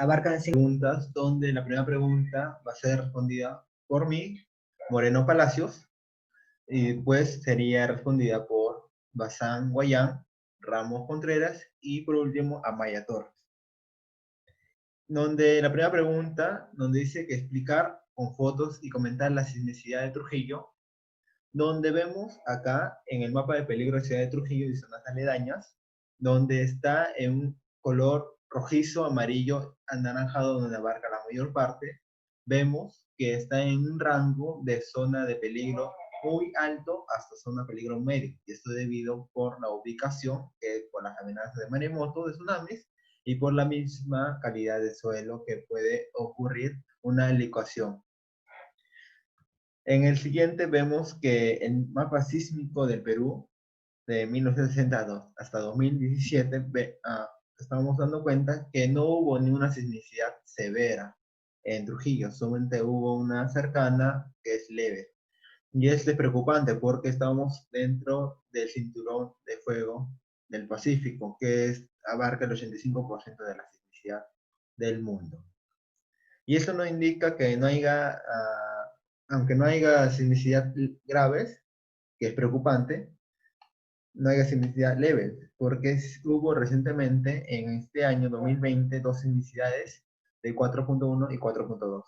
abarcan 5 preguntas, donde la primera pregunta va a ser respondida por mí, Moreno Palacios, y pues sería respondida por Bazán Guayán, Ramos Contreras y por último Amaya Torres. Donde la primera pregunta, donde dice que explicar con fotos y comentar la sismicidad de Trujillo, donde vemos acá en el mapa de peligro de Ciudad de Trujillo y zonas aledañas, donde está en un color rojizo, amarillo, anaranjado, donde abarca la mayor parte, vemos que está en un rango de zona de peligro muy alto hasta zona de peligro medio. Y esto debido por la ubicación, que por las amenazas de maremoto, de tsunamis, y por la misma calidad de suelo que puede ocurrir una licuación. En el siguiente vemos que el mapa sísmico del Perú de 1962 hasta 2017 estamos dando cuenta que no hubo ni una sismicidad severa en Trujillo, solamente hubo una cercana que es leve. Y esto es preocupante porque estamos dentro del cinturón de fuego del Pacífico, que abarca el 85% de la sismicidad del mundo. Y eso nos indica que no haya, aunque no haya sismicidad graves, que es preocupante, no haya sismicidad leve, porque hubo recientemente, en este año 2020, dos sismicidades de 4.1 y 4.2.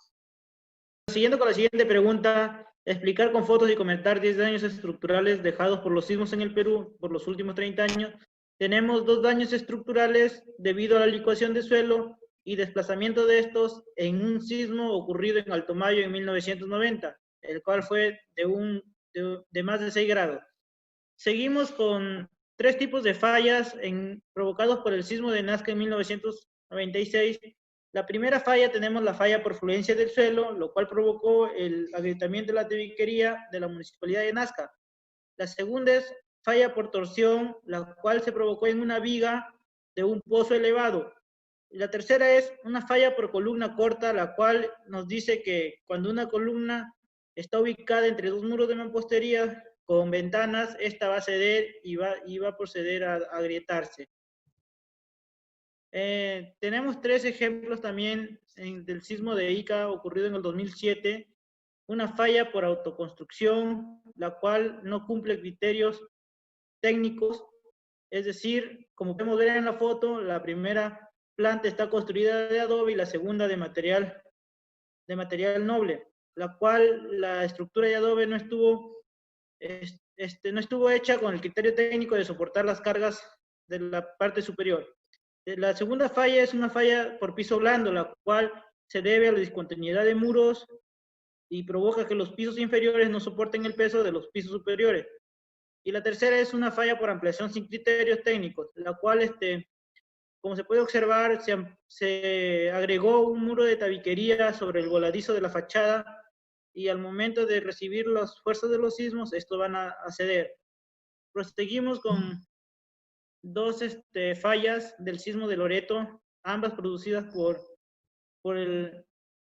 Siguiendo con la siguiente pregunta, explicar con fotos y comentar 10 daños estructurales dejados por los sismos en el Perú por los últimos 30 años. Tenemos 2 daños estructurales debido a la licuación de suelo y desplazamiento de estos en un sismo ocurrido en Alto Mayo en 1990, el cual fue de más de 6 grados. Seguimos con 3 tipos de fallas provocados por el sismo de Nazca en 1996. La primera falla tenemos la falla por fluencia del suelo, lo cual provocó el agrietamiento de la tabiquería de la municipalidad de Nazca. La segunda es falla por torsión, la cual se provocó en una viga de un pozo elevado. Y la tercera es una falla por columna corta, la cual nos dice que cuando una columna está ubicada entre 2 muros de mampostería con ventanas, esta va a ceder y va a proceder a agrietarse. Tenemos 3 ejemplos también del sismo de Ica ocurrido en el 2007, una falla por autoconstrucción, la cual no cumple criterios técnicos, es decir, como podemos ver en la foto, la primera planta está construida de adobe y la segunda de material noble, la cual la estructura de adobe no estuvo hecha con el criterio técnico de soportar las cargas de la parte superior. La segunda falla es una falla por piso blando, la cual se debe a la discontinuidad de muros y provoca que los pisos inferiores no soporten el peso de los pisos superiores. Y la tercera es una falla por ampliación sin criterios técnicos, la cual, como se puede observar, se agregó un muro de tabiquería sobre el voladizo de la fachada y al momento de recibir las fuerzas de los sismos, esto van a ceder. Proseguimos con 2 fallas del sismo de Loreto, ambas producidas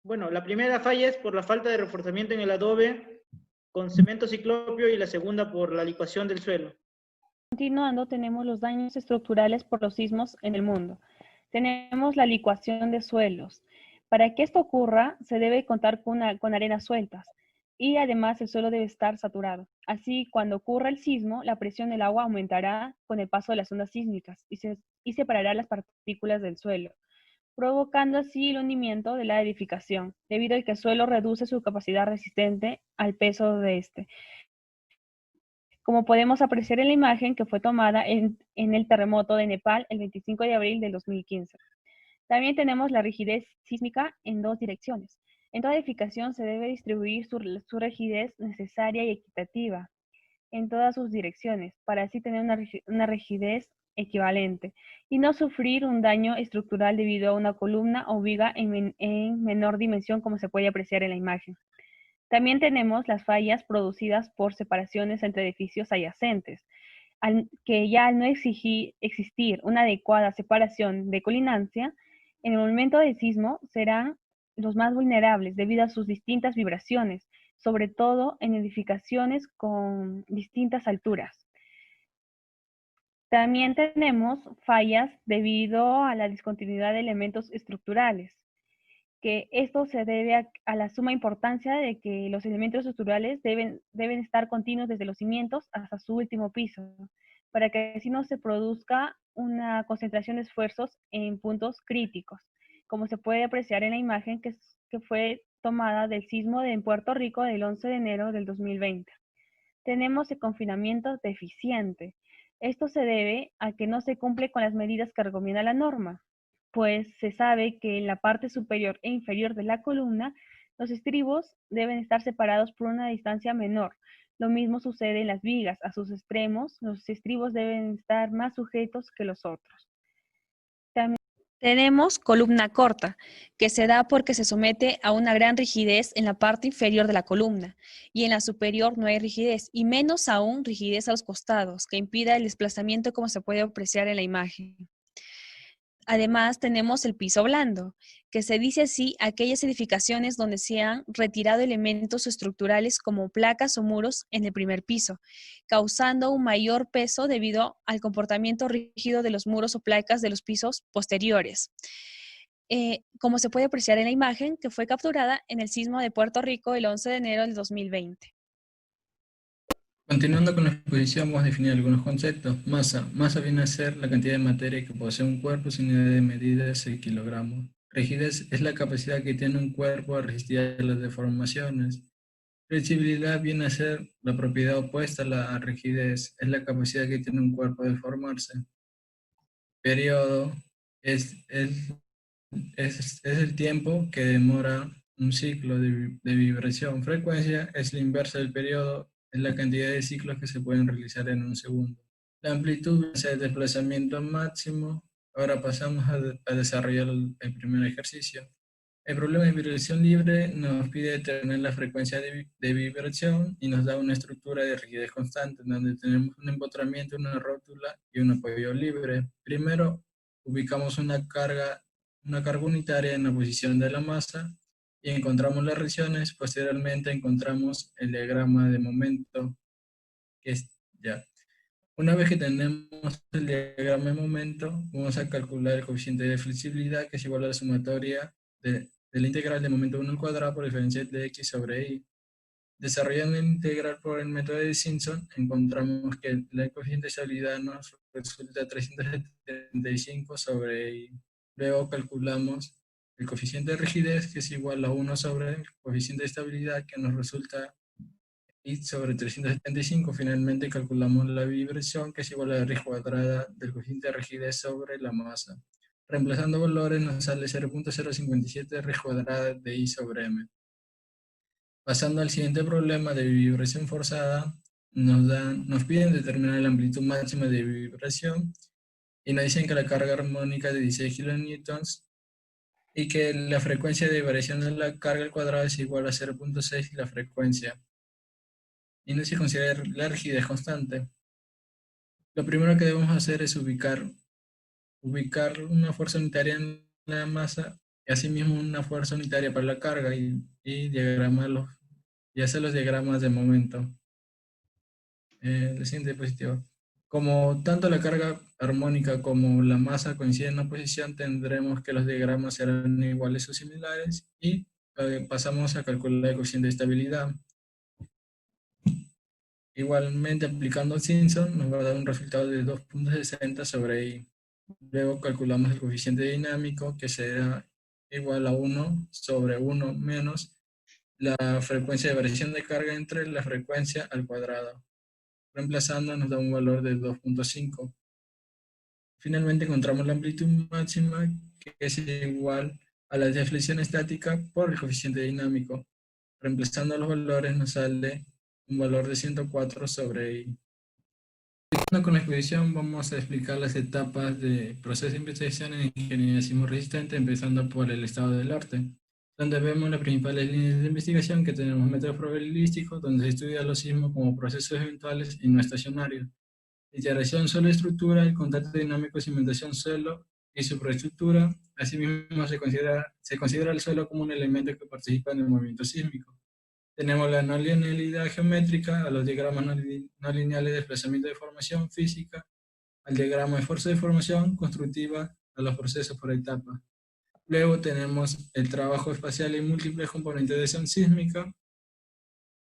bueno, la primera falla es por la falta de reforzamiento en el adobe con cemento ciclopio y la segunda por la licuación del suelo. Continuando, tenemos los daños estructurales por los sismos en el mundo. Tenemos la licuación de suelos. Para que esto ocurra, se debe contar con arenas sueltas y además el suelo debe estar saturado. Así, cuando ocurra el sismo, la presión del agua aumentará con el paso de las ondas sísmicas y separará las partículas del suelo, provocando así el hundimiento de la edificación, debido a que el suelo reduce su capacidad resistente al peso de este. Como podemos apreciar en la imagen que fue tomada en el terremoto de Nepal el 25 de abril del 2015. También tenemos la rigidez sísmica en 2 direcciones. En toda edificación se debe distribuir su rigidez necesaria y equitativa en todas sus direcciones, para así tener una rigidez equivalente y no sufrir un daño estructural debido a una columna o viga en menor dimensión, como se puede apreciar en la imagen. También tenemos las fallas producidas por separaciones entre edificios adyacentes, que ya al no existir una adecuada separación de colinancia, en el momento del sismo serán los más vulnerables debido a sus distintas vibraciones, sobre todo en edificaciones con distintas alturas. También tenemos fallas debido a la discontinuidad de elementos estructurales, que esto se debe a la suma importancia de que los elementos estructurales deben estar continuos desde los cimientos hasta su último piso, para que así no se produzca una concentración de esfuerzos en puntos críticos, como se puede apreciar en la imagen que fue tomada del sismo en Puerto Rico del 11 de enero del 2020. Tenemos el confinamiento deficiente. Esto se debe a que no se cumple con las medidas que recomienda la norma, pues se sabe que en la parte superior e inferior de la columna los estribos deben estar separados por una distancia menor. Lo mismo sucede en las vigas. A sus extremos, los estribos deben estar más sujetos que los otros. También tenemos columna corta, que se da porque se somete a una gran rigidez en la parte inferior de la columna, y en la superior no hay rigidez, y menos aún rigidez a los costados, que impida el desplazamiento como se puede apreciar en la imagen. Además, tenemos el piso blando, que se dice así a aquellas edificaciones donde se han retirado elementos estructurales como placas o muros en el primer piso, causando un mayor peso debido al comportamiento rígido de los muros o placas de los pisos posteriores. Como se puede apreciar en la imagen que fue capturada en el sismo de Puerto Rico el 11 de enero del 2020. Continuando con la exposición, vamos a definir algunos conceptos. Masa. Masa viene a ser la cantidad de materia que posee un cuerpo sin unidad de medida en kilogramos. Rigidez es la capacidad que tiene un cuerpo a resistir a las deformaciones. Flexibilidad viene a ser la propiedad opuesta a la rigidez, es la capacidad que tiene un cuerpo de formarse. Periodo es el tiempo que demora un ciclo de vibración. Frecuencia es la inversa del periodo, es la cantidad de ciclos que se pueden realizar en un segundo. La amplitud es el desplazamiento máximo. Ahora pasamos a desarrollar el primer ejercicio. El problema de vibración libre nos pide determinar la frecuencia de vibración y nos da una estructura de rigidez constante, donde tenemos un empotramiento, una rótula y un apoyo libre. Primero, ubicamos una carga unitaria en la posición de la masa y encontramos las regiones. Posteriormente encontramos el diagrama de momento, que es ya. Una vez que tenemos el diagrama de momento, vamos a calcular el coeficiente de flexibilidad, que es igual a la sumatoria de la integral de momento 1 al cuadrado por diferencial de x sobre y. Desarrollando la integral por el método de Simpson, encontramos que el coeficiente de estabilidad nos resulta 375 sobre y. Luego calculamos el coeficiente de rigidez, que es igual a 1 sobre el coeficiente de estabilidad, que nos resulta y sobre 375. Finalmente calculamos la vibración, que es igual a la raíz cuadrada del coeficiente de rigidez sobre la masa. Reemplazando valores nos sale 0.057 raíz cuadrada de I sobre M. Pasando al siguiente problema de vibración forzada, nos piden determinar la amplitud máxima de vibración y nos dicen que la carga armónica es de 16 kilonewtons y que la frecuencia de variación de la carga al cuadrado es igual a 0.6 y la frecuencia. Y no se considera la rigidez constante. Lo primero que debemos hacer es ubicar una fuerza unitaria en la masa y asimismo una fuerza unitaria para la carga y diagramarlos y hacer los diagramas de momento. El siguiente diapositiva. Como tanto la carga armónica como la masa coinciden en la posición, tendremos que los diagramas serán iguales o similares y pasamos a calcular el coeficiente de estabilidad. Igualmente, aplicando Simpson, nos va a dar un resultado de 2.60 sobre I. Luego calculamos el coeficiente dinámico, que será igual a 1 sobre 1 menos la frecuencia de variación de carga entre la frecuencia al cuadrado. Reemplazando nos da un valor de 2.5. Finalmente encontramos la amplitud máxima, que es igual a la deflexión estática por el coeficiente dinámico. Reemplazando los valores nos sale un valor de 104 sobre I. Con la exposición vamos a explicar las etapas de proceso de investigación en ingeniería sismo resistente, empezando por el estado del arte, donde vemos las principales líneas de investigación que tenemos métodos probabilísticos, donde se estudia los sismos como procesos eventuales y no estacionarios. Integración suelo-estructura, el contacto dinámico, cimentación suelo y superestructura. Asimismo se considera el suelo como un elemento que participa en el movimiento sísmico. Tenemos la no linealidad geométrica, a los diagramas no lineales de desplazamiento de formación física, al diagrama de fuerza de formación constructiva a los procesos por etapas. Luego tenemos el trabajo espacial y múltiples componentes de acción sísmica.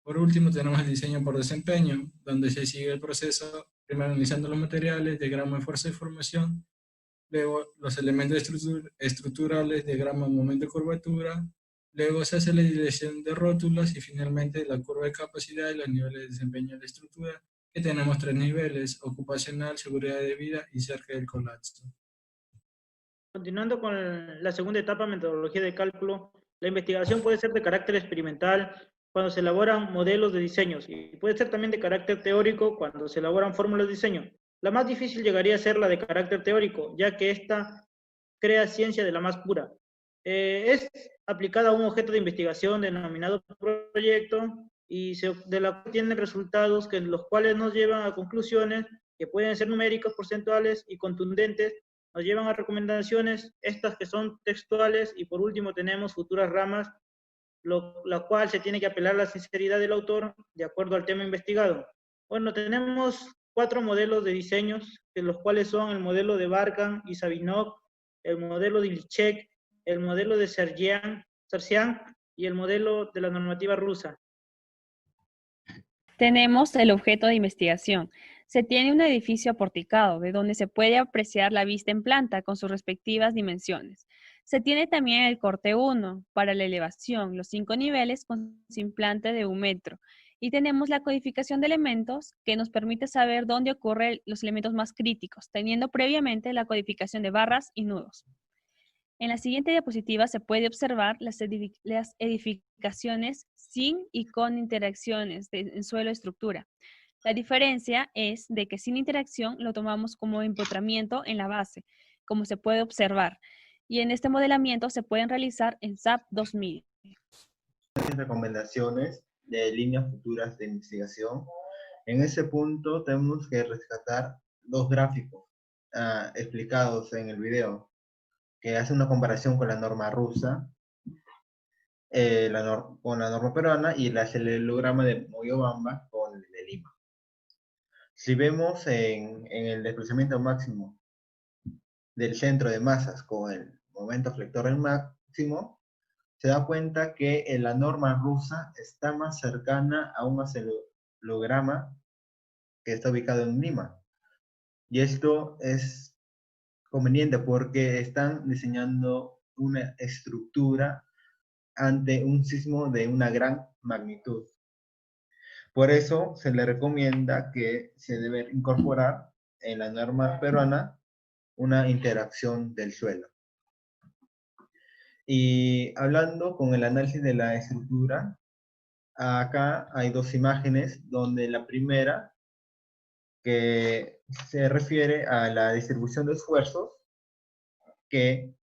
Por último tenemos el diseño por desempeño, donde se sigue el proceso primero analizando los materiales, diagrama de fuerza de formación, luego los elementos estructurales, diagrama de momento de curvatura, luego se hace la dirección de rótulas y finalmente la curva de capacidad y los niveles de desempeño de la estructura, que tenemos 3 niveles: ocupacional, seguridad de vida y cerca del colapso. Continuando con la segunda etapa, metodología de cálculo, la investigación puede ser de carácter experimental cuando se elaboran modelos de diseños y puede ser también de carácter teórico cuando se elaboran fórmulas de diseño. La más difícil llegaría a ser la de carácter teórico, ya que esta crea ciencia de la más pura. Es aplicada a un objeto de investigación denominado proyecto y de la cual tiene resultados los cuales nos llevan a conclusiones que pueden ser numéricas, porcentuales y contundentes, nos llevan a recomendaciones, estas que son textuales, y por último tenemos futuras ramas, la cual se tiene que apelar a la sinceridad del autor de acuerdo al tema investigado. Bueno, tenemos 4 modelos de diseños, de los cuales son el modelo de Barkan y Sabinov, el modelo de Ilchék, el modelo de Sarsian y el modelo de la normativa rusa. Tenemos el objeto de investigación. Se tiene un edificio aporticado, de donde se puede apreciar la vista en planta con sus respectivas dimensiones. Se tiene también el corte 1 para la elevación, los 5 niveles con sin planta de 1 metro. Y tenemos la codificación de elementos que nos permite saber dónde ocurren los elementos más críticos, teniendo previamente la codificación de barras y nudos. En la siguiente diapositiva se puede observar las edificaciones sin y con interacciones en suelo-estructura. La diferencia es de que sin interacción lo tomamos como empotramiento en la base, como se puede observar, y en este modelamiento se pueden realizar en SAP 2000. Recomendaciones de líneas futuras de investigación. En ese punto tenemos que rescatar 2 gráficos explicados en el video, que hace una comparación con la norma rusa, con la norma peruana y el acelerograma de Moyobamba con el de Lima. Si vemos en el desplazamiento máximo del centro de masas con el momento flector del máximo, se da cuenta que la norma rusa está más cercana a un acelerograma que está ubicado en Lima. Y esto es conveniente porque están diseñando una estructura ante un sismo de una gran magnitud. Por eso se le recomienda que se debe incorporar en la norma peruana una interacción del suelo. Y hablando con el análisis de la estructura, acá hay 2 imágenes, donde la primera, que se refiere a la distribución de esfuerzos, que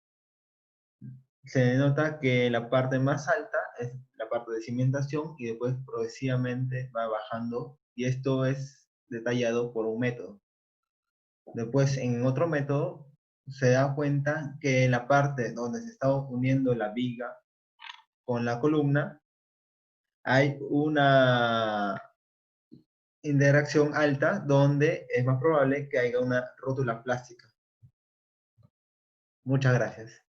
se denota que la parte más alta es la parte de cimentación y después progresivamente va bajando, y esto es detallado por un método. Después, en otro método, se da cuenta que en la parte donde se está uniendo la viga con la columna, hay una interacción alta donde es más probable que haya una rótula plástica. Muchas gracias.